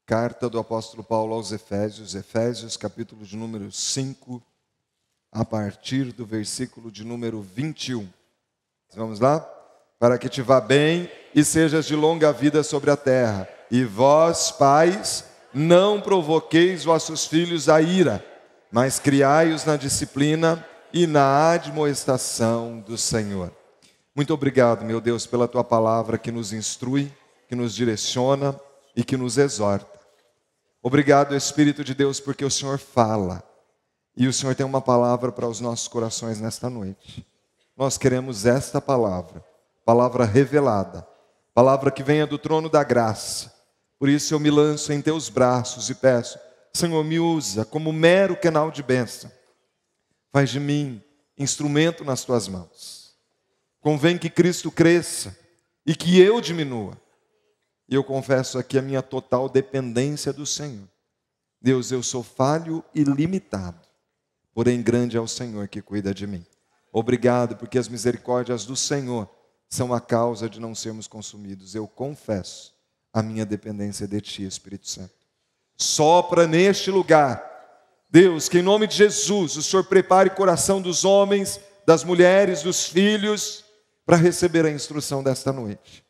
Carta do apóstolo Paulo aos Efésios, capítulo de número 5, a partir do versículo de número 21. Vamos lá? Para que te vá bem e sejas de longa vida sobre a terra. E vós, pais, não provoqueis vossos filhos à ira, mas criai-os na disciplina e na admoestação do Senhor. Muito obrigado, meu Deus, pela tua palavra que nos instrui, que nos direciona e que nos exorta. Obrigado, Espírito de Deus, porque o Senhor fala. E o Senhor tem uma palavra para os nossos corações nesta noite. Nós queremos esta palavra, palavra revelada, palavra que venha do trono da graça. Por isso eu me lanço em teus braços e peço, Senhor, me usa como mero canal de bênção. Faz de mim instrumento nas tuas mãos. Convém que Cristo cresça e que eu diminua. E eu confesso aqui a minha total dependência do Senhor. Deus, eu sou falho e limitado, porém grande é o Senhor que cuida de mim. Obrigado, porque as misericórdias do Senhor são a causa de não sermos consumidos. Eu confesso a minha dependência de Ti, Espírito Santo. Sopra neste lugar, Deus, que em nome de Jesus, o Senhor prepare o coração dos homens, das mulheres, dos filhos, para receber a instrução desta noite.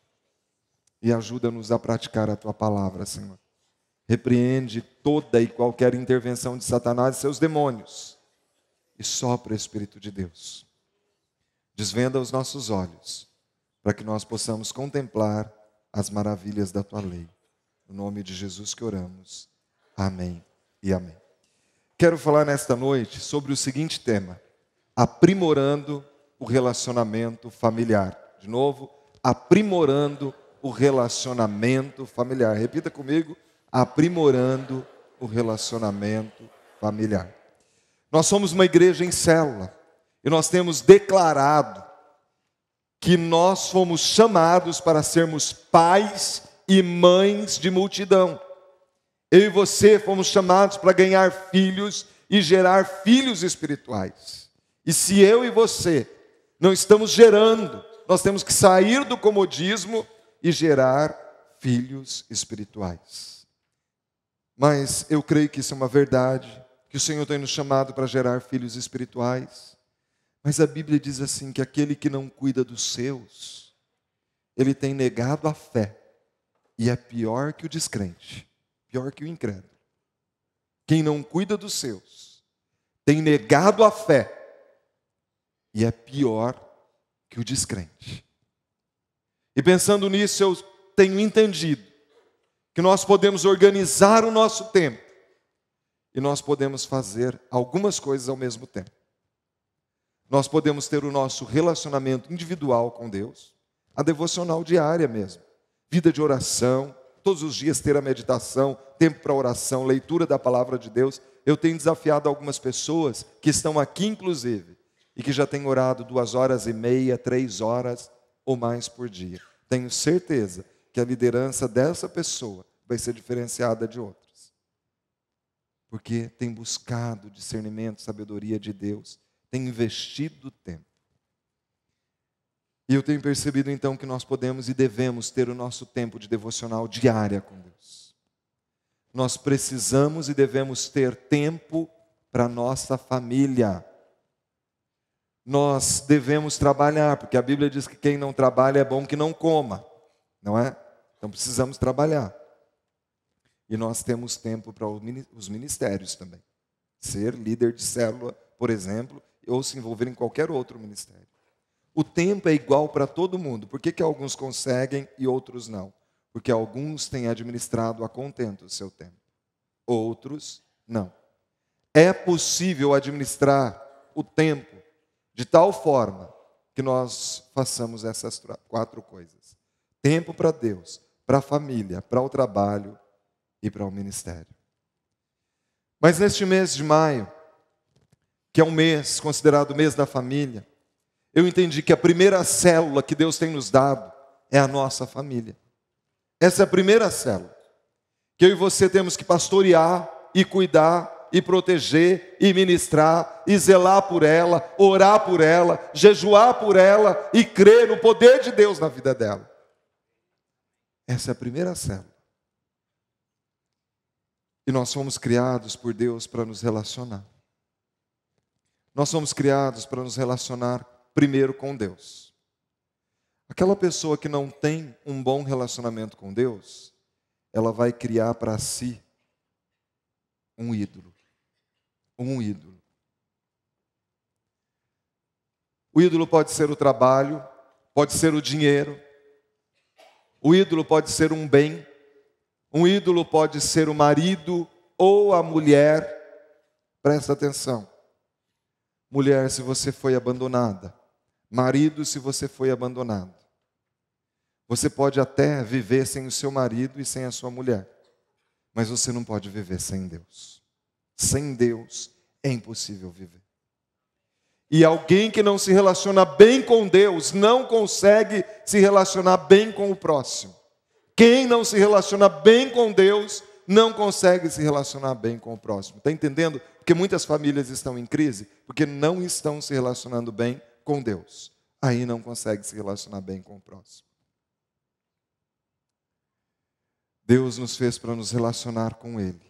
E ajuda-nos a praticar a Tua palavra, Senhor. Repreende toda e qualquer intervenção de Satanás e seus demônios. E sopra, Espírito de Deus. Desvenda os nossos olhos, para que nós possamos contemplar as maravilhas da Tua lei. No nome de Jesus que oramos. Amém e amém. Quero falar nesta noite sobre o seguinte tema: aprimorando o relacionamento familiar. De novo, aprimorando o relacionamento familiar. Repita comigo: aprimorando o relacionamento familiar. Nós somos uma igreja em célula e nós temos declarado que nós fomos chamados para sermos pais e mães de multidão. Eu e você fomos chamados para ganhar filhos e gerar filhos espirituais. E se eu e você não estamos gerando, nós temos que sair do comodismo e gerar filhos espirituais. Mas eu creio que isso é uma verdade, que o Senhor tem nos chamado para gerar filhos espirituais. Mas a Bíblia diz assim, que aquele que não cuida dos seus, ele tem negado a fé, e é pior que o descrente, pior que o incrédulo. Quem não cuida dos seus, tem negado a fé, e é pior que o descrente. E pensando nisso, eu tenho entendido que nós podemos organizar o nosso tempo e nós podemos fazer algumas coisas ao mesmo tempo. Nós podemos ter o nosso relacionamento individual com Deus, a devocional diária mesmo, vida de oração, todos os dias ter a meditação, tempo para oração, leitura da palavra de Deus. Eu tenho desafiado algumas pessoas que estão aqui inclusive e que já têm orado 2h30, 3 horas ou mais por dia. Tenho certeza que a liderança dessa pessoa vai ser diferenciada de outras. Porque tem buscado discernimento, sabedoria de Deus, tem investido tempo. E eu tenho percebido então que nós podemos e devemos ter o nosso tempo de devocional diária com Deus. Nós precisamos e devemos ter tempo para a nossa família. Nós devemos trabalhar, porque a Bíblia diz que quem não trabalha é bom que não coma, não é? Então precisamos trabalhar. E nós temos tempo para os ministérios também. Ser líder de célula, por exemplo, ou se envolver em qualquer outro ministério. O tempo é igual para todo mundo. Por que alguns conseguem e outros não? Porque alguns têm administrado a contento o seu tempo. Outros não. É possível administrar o tempo de tal forma que nós façamos essas 4 coisas. Tempo para Deus, para a família, para o trabalho e para o ministério. Mas neste mês de maio, que é um mês considerado o mês da família, eu entendi que a primeira célula que Deus tem nos dado é a nossa família. Essa é a primeira célula que eu e você temos que pastorear e cuidar e proteger, e ministrar, e zelar por ela, orar por ela, jejuar por ela, e crer no poder de Deus na vida dela. Essa é a primeira célula. E nós fomos criados por Deus para nos relacionar. Nós somos criados para nos relacionar primeiro com Deus. Aquela pessoa que não tem um bom relacionamento com Deus, ela vai criar para si um ídolo. Um ídolo. O ídolo pode ser o trabalho, pode ser o dinheiro. O ídolo pode ser um bem. Um ídolo pode ser o marido ou a mulher. Presta atenção. Mulher, se você foi abandonada. Marido, se você foi abandonado. Você pode até viver sem o seu marido e sem a sua mulher. Mas você não pode viver sem Deus. Sem Deus é impossível viver. E alguém que não se relaciona bem com Deus não consegue se relacionar bem com o próximo. Quem não se relaciona bem com Deus não consegue se relacionar bem com o próximo. Está entendendo? Porque muitas famílias estão em crise porque não estão se relacionando bem com Deus. Aí não consegue se relacionar bem com o próximo. Deus nos fez para nos relacionar com Ele.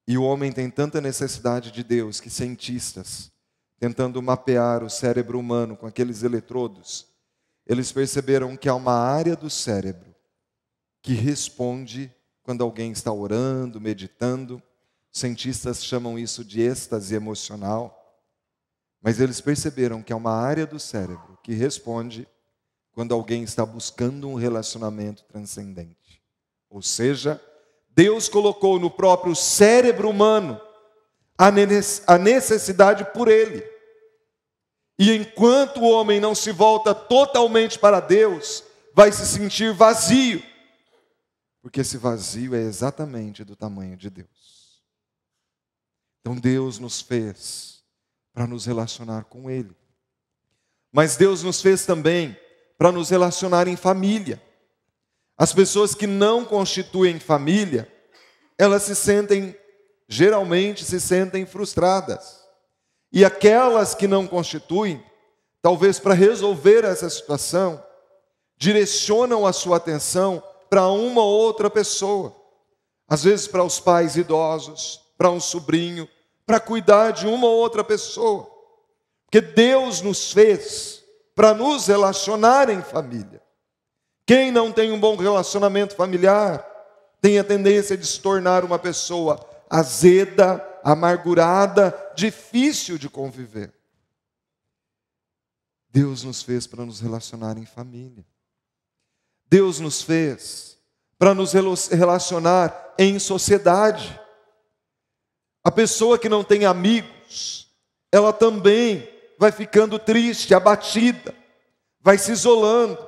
E o homem tem tanta necessidade de Deus que cientistas, tentando mapear o cérebro humano com aqueles eletrodos, eles perceberam que há uma área do cérebro que responde quando alguém está orando, meditando. Cientistas chamam isso de êxtase emocional. Mas eles perceberam que há uma área do cérebro que responde quando alguém está buscando um relacionamento transcendente. Ou seja, Deus colocou no próprio cérebro humano a necessidade por Ele. E enquanto o homem não se volta totalmente para Deus, vai se sentir vazio. Porque esse vazio é exatamente do tamanho de Deus. Então Deus nos fez para nos relacionar com Ele. Mas Deus nos fez também para nos relacionar em família. As pessoas que não constituem família, elas geralmente se sentem frustradas. E aquelas que não constituem, talvez para resolver essa situação, direcionam a sua atenção para uma ou outra pessoa. Às vezes para os pais idosos, para um sobrinho, para cuidar de uma ou outra pessoa. Porque Deus nos fez para nos relacionar em família. Quem não tem um bom relacionamento familiar tem a tendência de se tornar uma pessoa azeda, amargurada, difícil de conviver. Deus nos fez para nos relacionar em família. Deus nos fez para nos relacionar em sociedade. A pessoa que não tem amigos, ela também vai ficando triste, abatida, vai se isolando,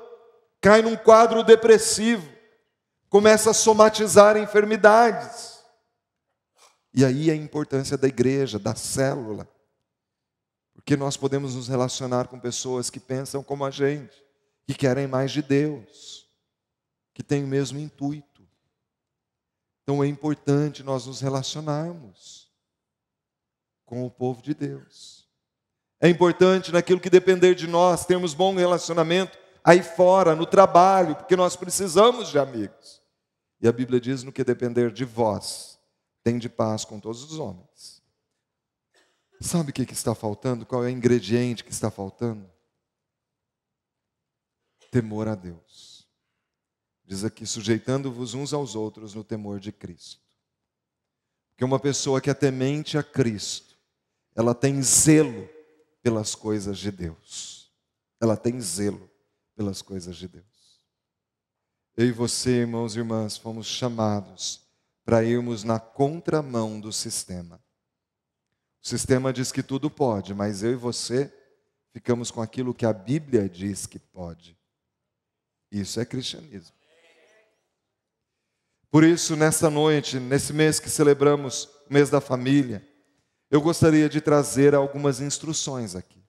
cai num quadro depressivo, começa a somatizar enfermidades. E aí a importância da igreja, da célula, porque nós podemos nos relacionar com pessoas que pensam como a gente, que querem mais de Deus, que têm o mesmo intuito. Então é importante nós nos relacionarmos com o povo de Deus. É importante naquilo que depender de nós, termos bom relacionamento aí fora, no trabalho, porque nós precisamos de amigos. E a Bíblia diz, no que depender de vós, tende paz com todos os homens. Sabe o que está faltando? Qual é o ingrediente que está faltando? Temor a Deus. Diz aqui, sujeitando-vos uns aos outros no temor de Cristo. Porque uma pessoa que é temente a Cristo, ela tem zelo pelas coisas de Deus. Ela tem zelo pelas coisas de Deus. Eu e você, irmãos e irmãs, fomos chamados para irmos na contramão do sistema. O sistema diz que tudo pode, mas eu e você ficamos com aquilo que a Bíblia diz que pode. Isso é cristianismo. Por isso, nessa noite, nesse mês que celebramos o mês da família, eu gostaria de trazer algumas instruções aqui.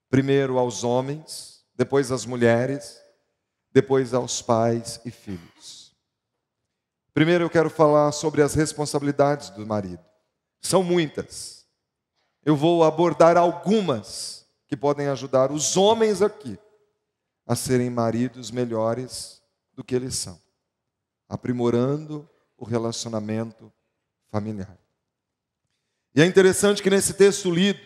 Primeiro aos homens, depois às mulheres, depois aos pais e filhos. Primeiro eu quero falar sobre as responsabilidades do marido. São muitas. Eu vou abordar algumas que podem ajudar os homens aqui a serem maridos melhores do que eles são, aprimorando o relacionamento familiar. E é interessante que nesse texto lido,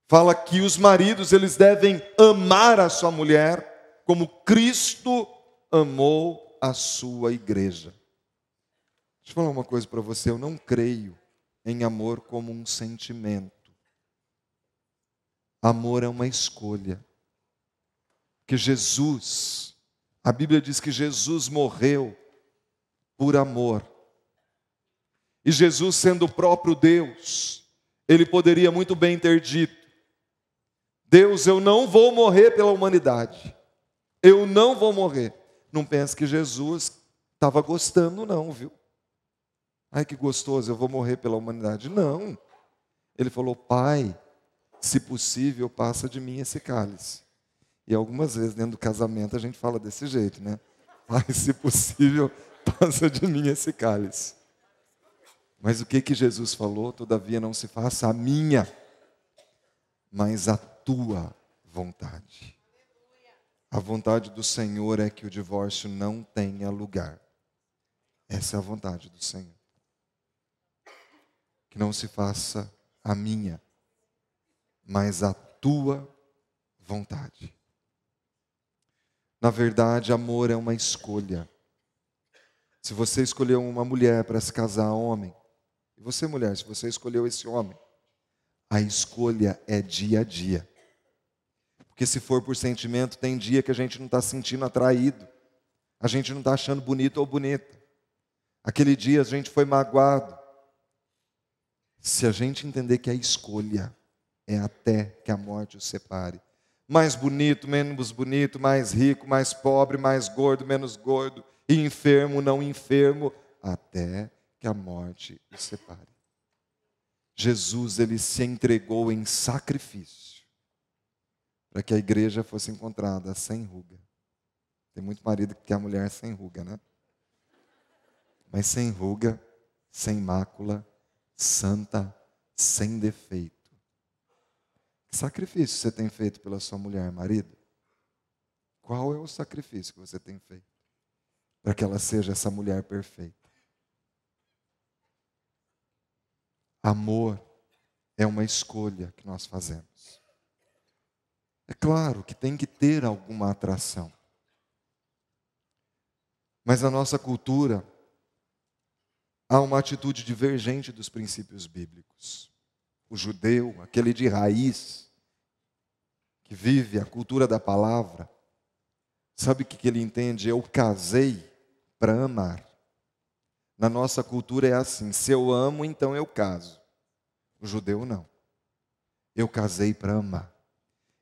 fala que os maridos eles devem amar a sua mulher como Cristo amou a sua igreja. Deixa eu falar uma coisa para você, eu não creio em amor como um sentimento. Amor é uma escolha. Que Jesus, a Bíblia diz que Jesus morreu por amor. E Jesus, sendo o próprio Deus, ele poderia muito bem ter dito: Deus, eu não vou morrer pela humanidade. Eu não vou morrer. Não pense que Jesus estava gostando não, viu? Ai, que gostoso, eu vou morrer pela humanidade. Não. Ele falou: Pai, se possível, passa de mim esse cálice. E algumas vezes dentro do casamento a gente fala desse jeito, né? Pai, se possível, passa de mim esse cálice. Mas o que Jesus falou? Todavia não se faça a minha, mas a tua vontade. A vontade do Senhor é que o divórcio não tenha lugar. Essa é a vontade do Senhor. Que não se faça a minha, mas a tua vontade. Na verdade, amor é uma escolha. Se você escolheu uma mulher para se casar, homem, e você, mulher, se você escolheu esse homem, a escolha é dia a dia. Porque se for por sentimento, tem dia que a gente não está se sentindo atraído, a gente não está achando bonito ou bonita. Aquele dia a gente foi magoado. Se a gente entender que a escolha é até que a morte os separe, mais bonito, menos bonito, mais rico, mais pobre, mais gordo, menos gordo, e enfermo, não enfermo, até que a morte os separe. Jesus, ele se entregou em sacrifício para que a igreja fosse encontrada sem ruga. Tem muito marido que quer a mulher sem ruga, né? Mas sem ruga, sem mácula, santa, sem defeito. Que sacrifício você tem feito pela sua mulher, marido? Qual é o sacrifício que você tem feito para que ela seja essa mulher perfeita? Amor é uma escolha que nós fazemos. É claro que tem que ter alguma atração. Mas na nossa cultura, há uma atitude divergente dos princípios bíblicos. O judeu, aquele de raiz, que vive a cultura da palavra, sabe o que ele entende? Eu casei para amar. Na nossa cultura é assim: se eu amo, então eu caso. O judeu não. Eu casei para amar.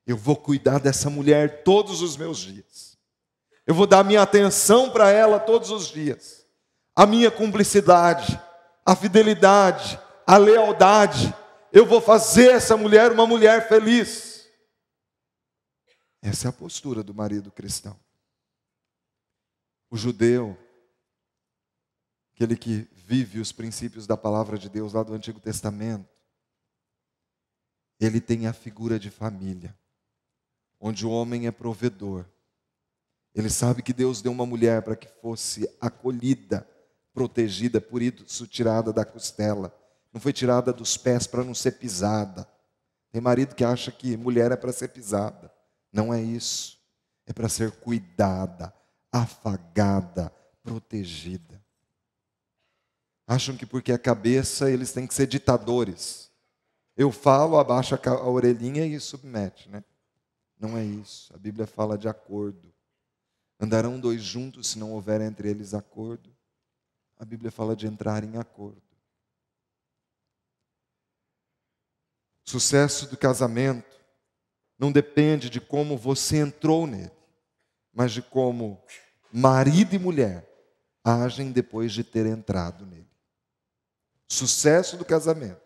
Eu vou cuidar dessa mulher todos os meus dias. Eu vou dar minha atenção para ela todos os dias. A minha cumplicidade, a fidelidade, a lealdade. Eu vou fazer essa mulher uma mulher feliz. Essa é a postura do marido cristão. O judeu, aquele que vive os princípios da palavra de Deus lá do Antigo Testamento, ele tem a figura de família, onde o homem é provedor. Ele sabe que Deus deu uma mulher para que fosse acolhida, protegida, por isso tirada da costela. Não foi tirada dos pés para não ser pisada. Tem marido que acha que mulher é para ser pisada. Não é isso. É para ser cuidada, afagada, protegida. Acham que porque é cabeça eles têm que ser ditadores. Eu falo, abaixa a orelhinha e submete, né? Não é isso. A Bíblia fala de acordo. Andarão dois juntos se não houver entre eles acordo. A Bíblia fala de entrar em acordo. O sucesso do casamento não depende de como você entrou nele, mas de como marido e mulher agem depois de ter entrado nele. O sucesso do casamento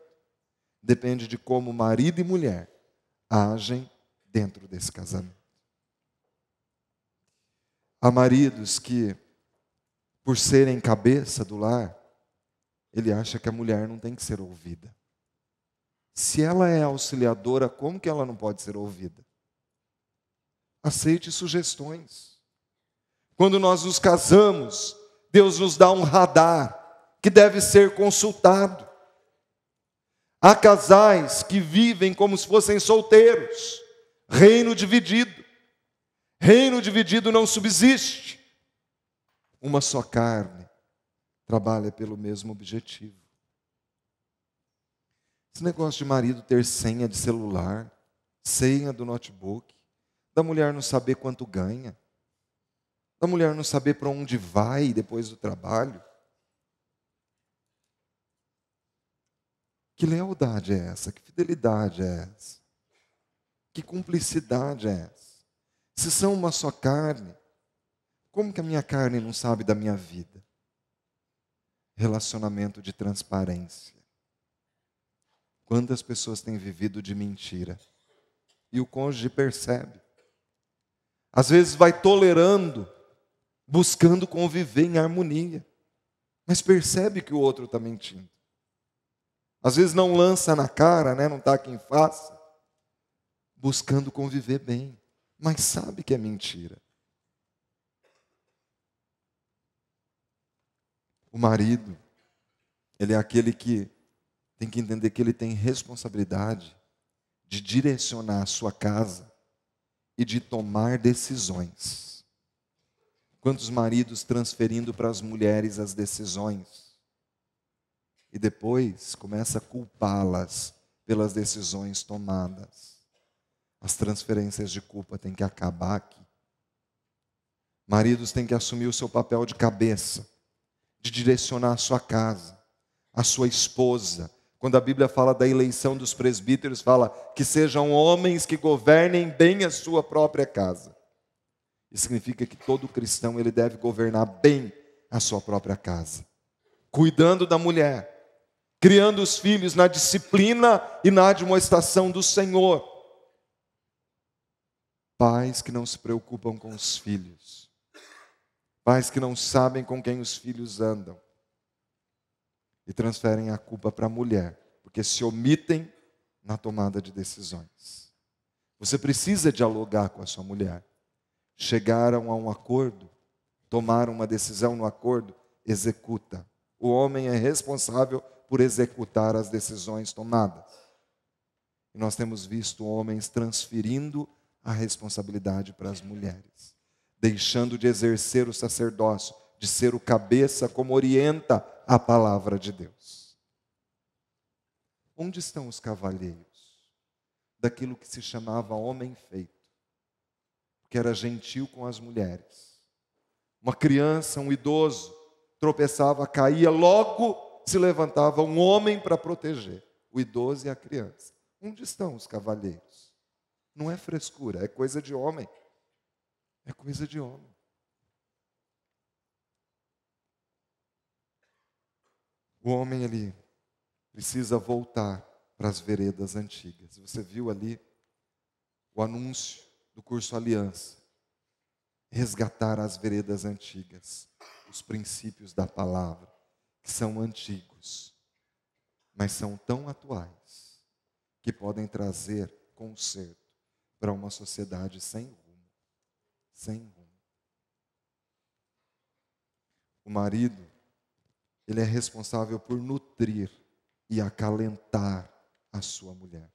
depende de como marido e mulher agem dentro desse casamento. Há maridos que, por serem cabeça do lar, ele acha que a mulher não tem que ser ouvida. Se ela é auxiliadora, como que ela não pode ser ouvida? Aceite sugestões. Quando nós nos casamos, Deus nos dá um radar que deve ser consultado. Há casais que vivem como se fossem solteiros. Reino dividido. Reino dividido não subsiste. Uma só carne trabalha pelo mesmo objetivo. Esse negócio de marido ter senha de celular, senha do notebook, da mulher não saber quanto ganha, da mulher não saber para onde vai depois do trabalho. Que lealdade é essa? Que fidelidade é essa? Que cumplicidade é essa? Se são uma só carne, como que a minha carne não sabe da minha vida? Relacionamento de transparência. Quantas pessoas têm vivido de mentira? E o cônjuge percebe. Às vezes vai tolerando, buscando conviver em harmonia. Mas percebe que o outro está mentindo. Às vezes não lança na cara, né? Não está aqui em face. Buscando conviver bem. Mas sabe que é mentira. O marido, ele é aquele que tem que entender que ele tem responsabilidade de direcionar a sua casa e de tomar decisões. Quantos maridos transferindo para as mulheres as decisões e depois começa a culpá-las pelas decisões tomadas. As transferências de culpa têm que acabar aqui. Maridos têm que assumir o seu papel de cabeça, de direcionar a sua casa, a sua esposa. Quando a Bíblia fala da eleição dos presbíteros, fala que sejam homens que governem bem a sua própria casa. Isso significa que todo cristão ele deve governar bem a sua própria casa, cuidando da mulher, criando os filhos na disciplina e na admoestação do Senhor. Pais que não se preocupam com os filhos, pais que não sabem com quem os filhos andam e transferem a culpa para a mulher, porque se omitem na tomada de decisões. Você precisa dialogar com a sua mulher. Chegaram a um acordo, tomaram uma decisão no acordo, executa. O homem é responsável por executar as decisões tomadas. E nós temos visto homens transferindo a responsabilidade para as mulheres, deixando de exercer o sacerdócio, de ser o cabeça como orienta a palavra de Deus. Onde estão os cavalheiros daquilo que se chamava homem feito, que era gentil com as mulheres? Uma criança, um idoso, tropeçava, caía, logo se levantava um homem para proteger o idoso e a criança. Onde estão os cavalheiros? Não é frescura, é coisa de homem. É coisa de homem. O homem, ele precisa voltar para as veredas antigas. Você viu ali o anúncio do curso Aliança. Resgatar as veredas antigas, os princípios da palavra, que são antigos, mas são tão atuais, que podem trazer conserto para uma sociedade sem rumo. Sem rumo. O marido, ele é responsável por nutrir e acalentar a sua mulher.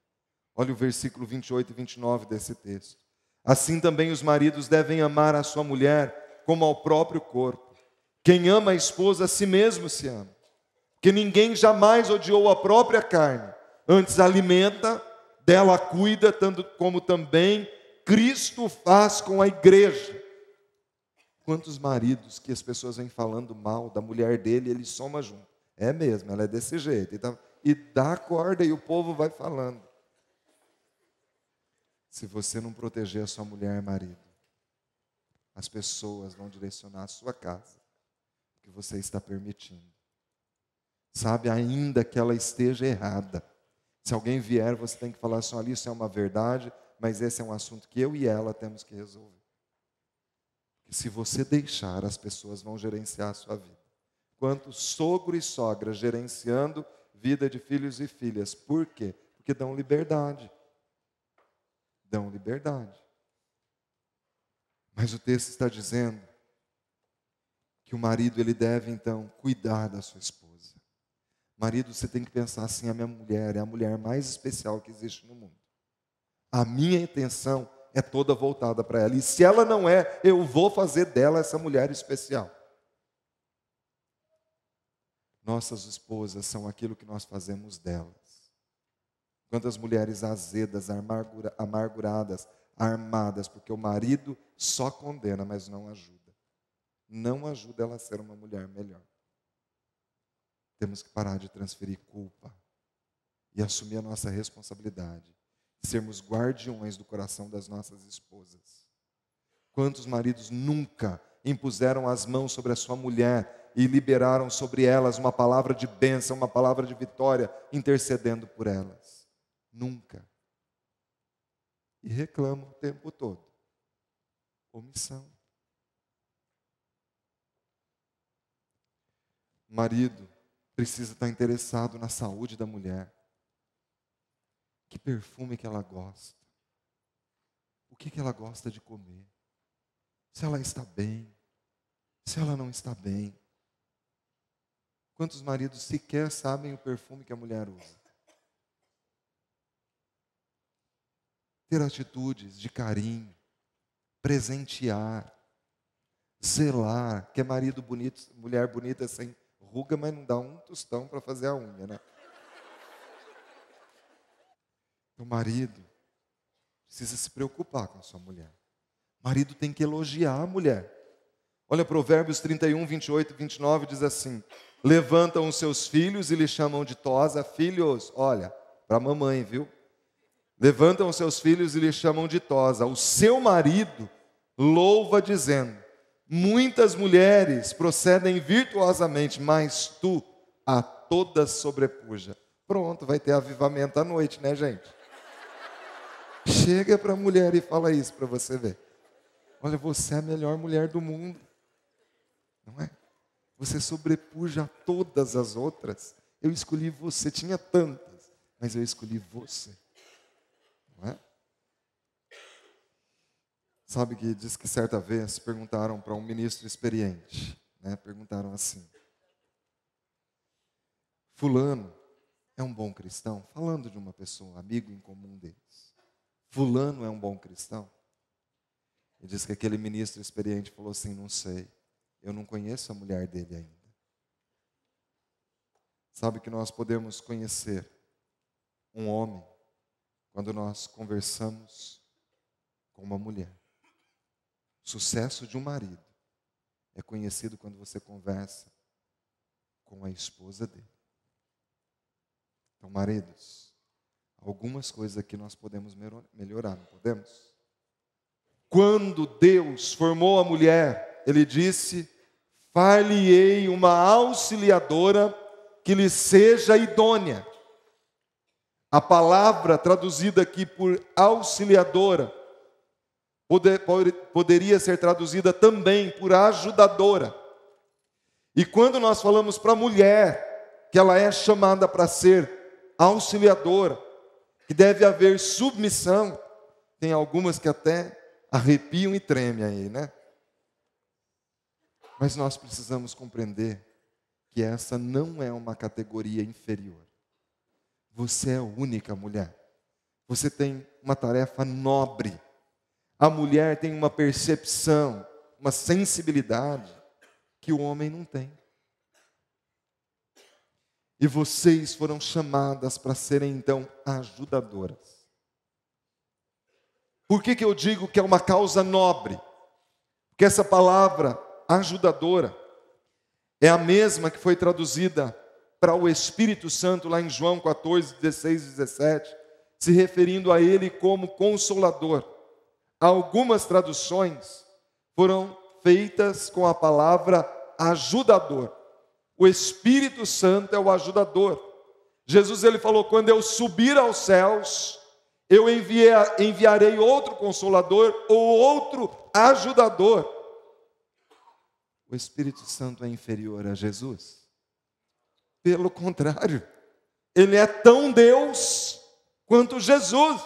Olha o versículo 28 e 29 desse texto. Assim também os maridos devem amar a sua mulher como ao próprio corpo. Quem ama a esposa, a si mesmo se ama. Porque ninguém jamais odiou a própria carne, antes alimenta, dela cuida, tanto como também Cristo faz com a igreja. Quantos maridos que as pessoas vêm falando mal da mulher dele, ele soma junto. É mesmo, ela é desse jeito. E dá corda e o povo vai falando. Se você não proteger a sua mulher, marido, as pessoas vão direcionar a sua casa, o que você está permitindo. Sabe, ainda que ela esteja errada. Se alguém vier, você tem que falar assim: olha, isso é uma verdade, mas esse é um assunto que eu e ela temos que resolver. E se você deixar, as pessoas vão gerenciar a sua vida. Quanto sogro e sogra gerenciando vida de filhos e filhas. Por quê? Porque dão liberdade. Dão liberdade. Mas o texto está dizendo que o marido ele deve então cuidar da sua esposa. Marido, você tem que pensar assim: a minha mulher é a mulher mais especial que existe no mundo. A minha intenção é toda voltada para ela. E se ela não é, eu vou fazer dela essa mulher especial. Nossas esposas são aquilo que nós fazemos delas. Quantas mulheres azedas, amarguradas, armadas, porque o marido só condena, mas não ajuda. Não ajuda ela a ser uma mulher melhor. Temos que parar de transferir culpa e assumir a nossa responsabilidade. Sermos guardiões do coração das nossas esposas. Quantos maridos nunca impuseram as mãos sobre a sua mulher e liberaram sobre elas uma palavra de bênção, uma palavra de vitória, intercedendo por elas? Nunca. E reclamam o tempo todo. Omissão. O marido precisa estar interessado na saúde da mulher. Que perfume que ela gosta? O que ela gosta de comer? Se ela está bem? Se ela não está bem? Quantos maridos sequer sabem o perfume que a mulher usa? Ter atitudes de carinho, presentear, zelar, que é marido bonito, mulher bonita sem ruga, mas não dá um tostão para fazer a unha, né? O marido precisa se preocupar com a sua mulher. O marido tem que elogiar a mulher. Olha, Provérbios 31, 28 e 29 diz assim: levantam os seus filhos e lhe chamam de tosa. Filhos, olha, para a mamãe, viu? Levantam os seus filhos e lhe chamam de tosa. O seu marido louva dizendo: muitas mulheres procedem virtuosamente, mas tu a todas sobrepuja. Pronto, vai ter avivamento à noite, né, gente? Chega para a mulher e fala isso para você ver. Olha, você é a melhor mulher do mundo. Não é? Você sobrepuja a todas as outras. Eu escolhi você, tinha tantas, mas eu escolhi você. Não é? Sabe que diz que certa vez perguntaram para um ministro experiente, né? Perguntaram assim: fulano é um bom cristão? Falando de uma pessoa, amigo em comum deles. Fulano é um bom cristão? E diz que aquele ministro experiente falou assim: não sei, eu não conheço a mulher dele ainda. Sabe que nós podemos conhecer um homem quando nós conversamos com uma mulher. O sucesso de um marido é conhecido quando você conversa com a esposa dele. Então, maridos, algumas coisas aqui nós podemos melhorar, não podemos? Quando Deus formou a mulher, Ele disse: far-lhe-ei uma auxiliadora que lhe seja idônea. A palavra traduzida aqui por auxiliadora poderia ser traduzida também por ajudadora. E quando nós falamos para a mulher que ela é chamada para ser auxiliadora, que deve haver submissão, tem algumas que até arrepiam e tremem aí, né? Mas nós precisamos compreender que essa não é uma categoria inferior. Você é única, mulher. Você tem uma tarefa nobre. A mulher tem uma percepção, uma sensibilidade que o homem não tem. E vocês foram chamadas para serem, então, ajudadoras. Por que eu digo que é uma causa nobre? Porque essa palavra, ajudadora, é a mesma que foi traduzida para o Espírito Santo lá em João 14, 16 e 17, se referindo a Ele como Consolador. Algumas traduções foram feitas com a palavra ajudador. O Espírito Santo é o ajudador. Jesus ele falou: quando eu subir aos céus, eu enviarei outro Consolador ou outro ajudador. O Espírito Santo é inferior a Jesus? Pelo contrário, Ele é tão Deus quanto Jesus.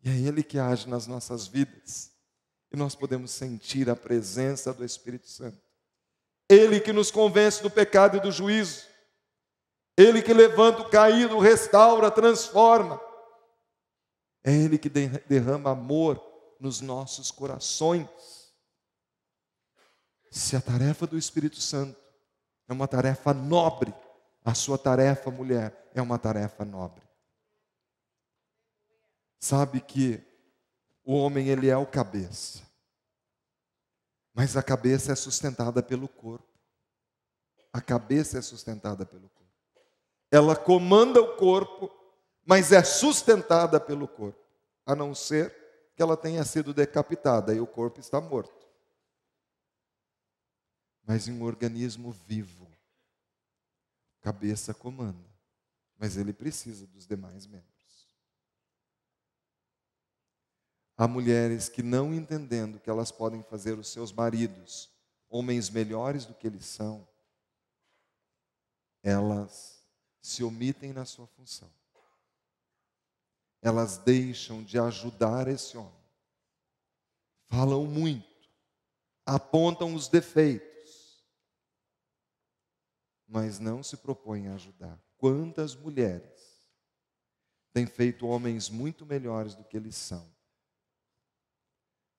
E é Ele que age nas nossas vidas. E nós podemos sentir a presença do Espírito Santo. Ele que nos convence do pecado e do juízo. Ele que levanta o caído, restaura, transforma. É Ele que derrama amor nos nossos corações. Se a tarefa do Espírito Santo é uma tarefa nobre, a sua tarefa, mulher, é uma tarefa nobre. Sabe que o homem, ele é o cabeça. Mas a cabeça é sustentada pelo corpo. A cabeça é sustentada pelo corpo. Ela comanda o corpo, mas é sustentada pelo corpo. A não ser que ela tenha sido decapitada e o corpo está morto. Mas em um organismo vivo, a cabeça comanda, mas ele precisa dos demais membros. Há mulheres que, não entendendo que elas podem fazer os seus maridos homens melhores do que eles são, elas se omitem na sua função. Elas deixam de ajudar esse homem. Falam muito, apontam os defeitos, mas não se propõem a ajudar. Quantas mulheres têm feito homens muito melhores do que eles são?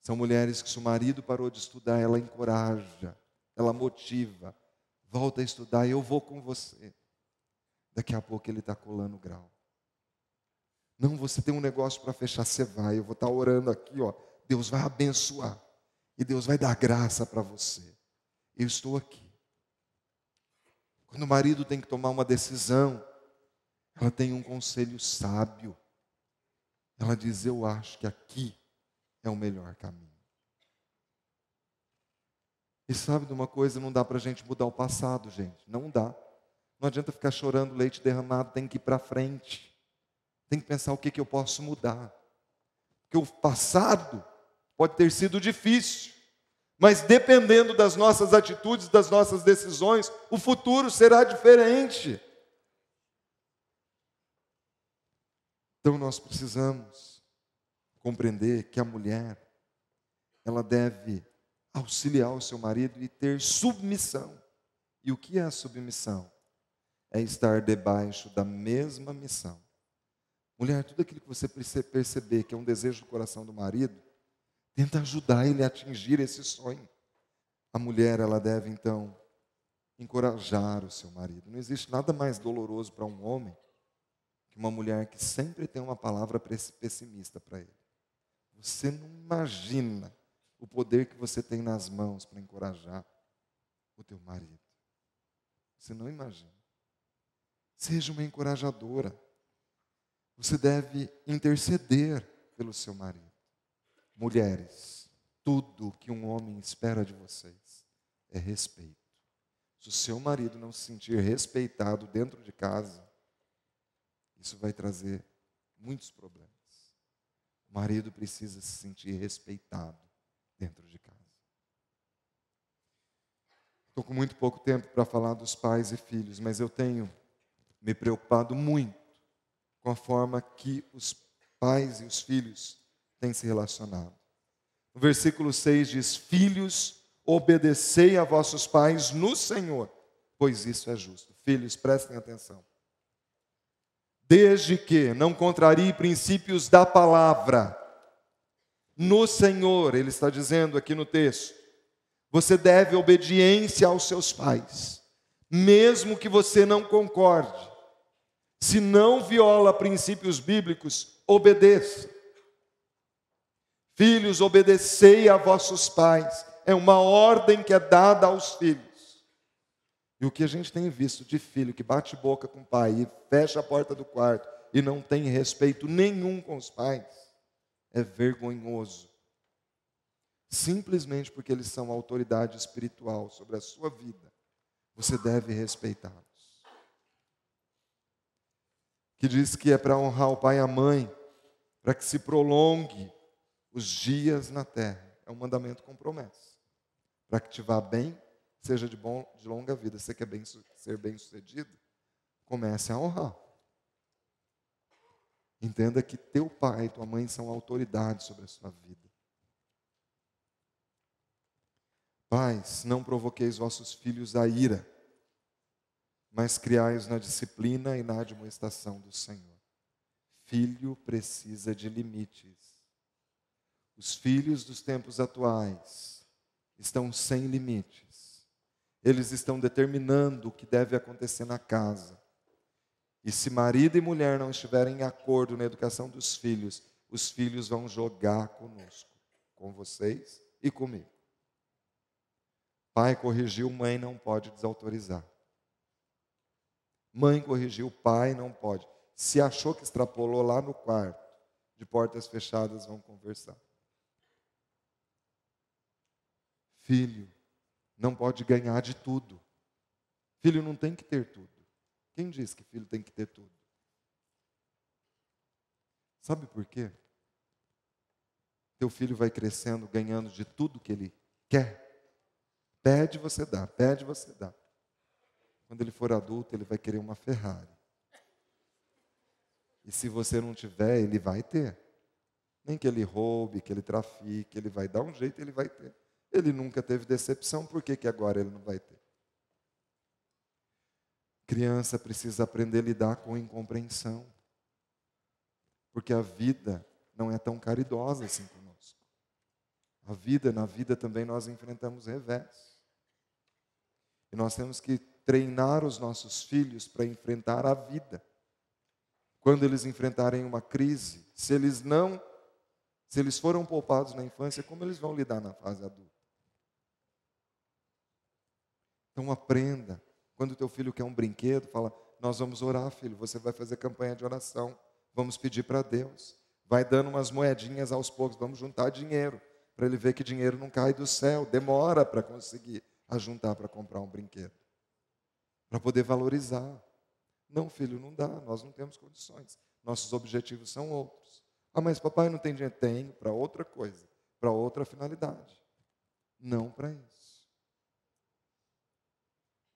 São mulheres que, se o marido parou de estudar, ela encoraja, ela motiva. Volta a estudar, eu vou com você. Daqui a pouco ele está colando grau. Não, você tem um negócio para fechar, você vai. Eu vou estar orando aqui, ó. Deus vai abençoar. E Deus vai dar graça para você. Eu estou aqui. Quando o marido tem que tomar uma decisão, ela tem um conselho sábio. Ela diz, eu acho que aqui é o melhor caminho. E sabe de uma coisa, não dá para a gente mudar o passado, gente. Não dá. Não adianta ficar chorando leite derramado, tem que ir para frente. Tem que pensar o que eu posso mudar. Porque o passado pode ter sido difícil, mas dependendo das nossas atitudes, das nossas decisões, o futuro será diferente. Então nós precisamos compreender que a mulher, ela deve auxiliar o seu marido e ter submissão. E o que é a submissão? É estar debaixo da mesma missão. Mulher, tudo aquilo que você perceber que é um desejo do coração do marido, tenta ajudar ele a atingir esse sonho. A mulher, ela deve então encorajar o seu marido. Não existe nada mais doloroso para um homem que uma mulher que sempre tem uma palavra pessimista para ele. Você não imagina o poder que você tem nas mãos para encorajar o teu marido. Você não imagina. Seja uma encorajadora. Você deve interceder pelo seu marido. Mulheres, tudo que um homem espera de vocês é respeito. Se o seu marido não se sentir respeitado dentro de casa, isso vai trazer muitos problemas. O marido precisa se sentir respeitado dentro de casa. Estou com muito pouco tempo para falar dos pais e filhos, mas eu tenho me preocupado muito com a forma que os pais e os filhos têm se relacionado. No versículo 6 diz, filhos, obedecei a vossos pais no Senhor, pois isso é justo. Filhos, prestem atenção. Desde que não contrarie princípios da palavra, no Senhor, ele está dizendo aqui no texto, você deve obediência aos seus pais, mesmo que você não concorde. Se não viola princípios bíblicos, obedeça. Filhos, obedecei a vossos pais. É uma ordem que é dada aos filhos. E o que a gente tem visto de filho que bate boca com o pai e fecha a porta do quarto e não tem respeito nenhum com os pais, é vergonhoso. Simplesmente porque eles são autoridade espiritual sobre a sua vida, você deve respeitá-los. Que diz que é para honrar o pai e a mãe, para que se prolongue os dias na terra. É um mandamento com promessa. Para que te vá bem, seja de longa vida. Você quer ser bem-sucedido? Comece a honrar. Entenda que teu pai e tua mãe são autoridade sobre a sua vida. Pais, não provoqueis vossos filhos à ira, mas criai-os na disciplina e na admoestação do Senhor. Filho precisa de limites. Os filhos dos tempos atuais estão sem limites. Eles estão determinando o que deve acontecer na casa. E se marido e mulher não estiverem em acordo na educação dos filhos, os filhos vão jogar conosco, com vocês e comigo. Pai corrigiu, mãe não pode desautorizar. Mãe corrigiu, pai não pode. Se achou que extrapolou lá no quarto, de portas fechadas, vão conversar. Filho não pode ganhar de tudo. Filho não tem que ter tudo. Quem diz que filho tem que ter tudo? Sabe por quê? Teu filho vai crescendo, ganhando de tudo que ele quer. Pede, você dá. Pede, você dá. Quando ele for adulto, ele vai querer uma Ferrari. E se você não tiver, ele vai ter. Nem que ele roube, que ele trafique, ele vai dar um jeito, ele vai ter. Ele nunca teve decepção, por que agora ele não vai ter? Criança precisa aprender a lidar com incompreensão. Porque a vida não é tão caridosa assim conosco. Na vida também nós enfrentamos revés. E nós temos que treinar os nossos filhos para enfrentar a vida. Quando eles enfrentarem uma crise, se eles foram poupados na infância, como eles vão lidar na fase adulta? Então aprenda. Quando o teu filho quer um brinquedo, fala, nós vamos orar, filho, você vai fazer campanha de oração, vamos pedir para Deus. Vai dando umas moedinhas aos poucos, vamos juntar dinheiro, para ele ver que dinheiro não cai do céu, demora para conseguir ajuntar para comprar um brinquedo, para poder valorizar. Não, filho, não dá, nós não temos condições, nossos objetivos são outros. Ah, mas papai não tem dinheiro? Tenho, para outra coisa, para outra finalidade, não para isso.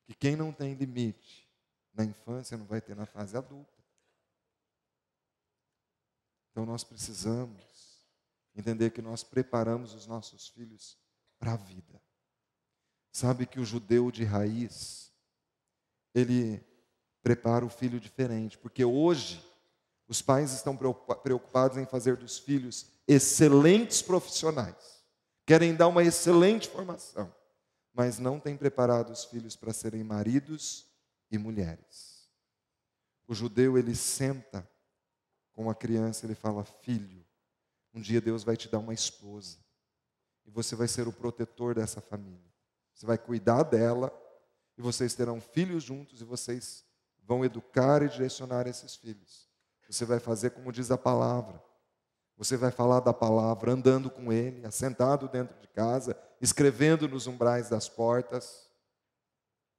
Que quem não tem limite na infância não vai ter na fase adulta. Então nós precisamos entender que nós preparamos os nossos filhos para a vida. Sabe que o judeu de raiz, ele prepara o filho diferente, porque hoje os pais estão preocupados em fazer dos filhos excelentes profissionais, querem dar uma excelente formação, mas não têm preparado os filhos para serem maridos e mulheres. O judeu, ele senta com a criança, ele fala, filho, um dia Deus vai te dar uma esposa, e você vai ser o protetor dessa família. Você vai cuidar dela, e vocês terão filhos juntos, e vocês vão educar e direcionar esses filhos. Você vai fazer como diz a palavra. Você vai falar da palavra, andando com ele, assentado dentro de casa, escrevendo nos umbrais das portas.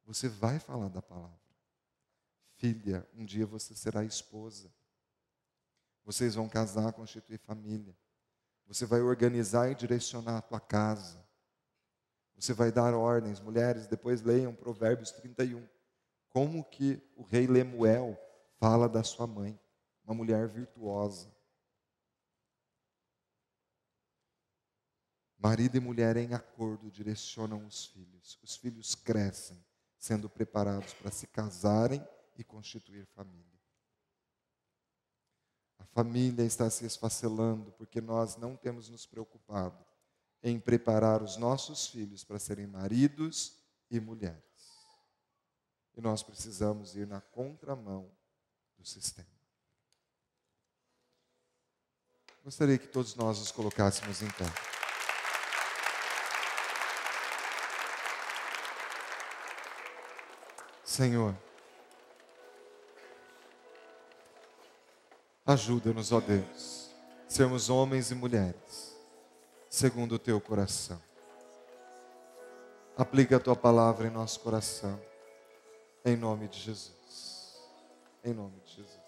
Você vai falar da palavra. Filha, um dia você será esposa. Vocês vão casar, constituir família. Você vai organizar e direcionar a tua casa. Você vai dar ordens. Mulheres, depois leiam Provérbios 31. Como que o rei Lemuel fala da sua mãe. Uma mulher virtuosa. Marido e mulher em acordo direcionam os filhos. Os filhos crescem, sendo preparados para se casarem e constituir família. A família está se esfacelando porque nós não temos nos preocupado em preparar os nossos filhos para serem maridos e mulheres. E nós precisamos ir na contramão do sistema. Gostaria que todos nós nos colocássemos em pé. Senhor, ajuda-nos, ó Deus, sermos homens e mulheres, segundo o Teu coração. Aplica a Tua palavra em nosso coração, em nome de Jesus. Em nome de Jesus.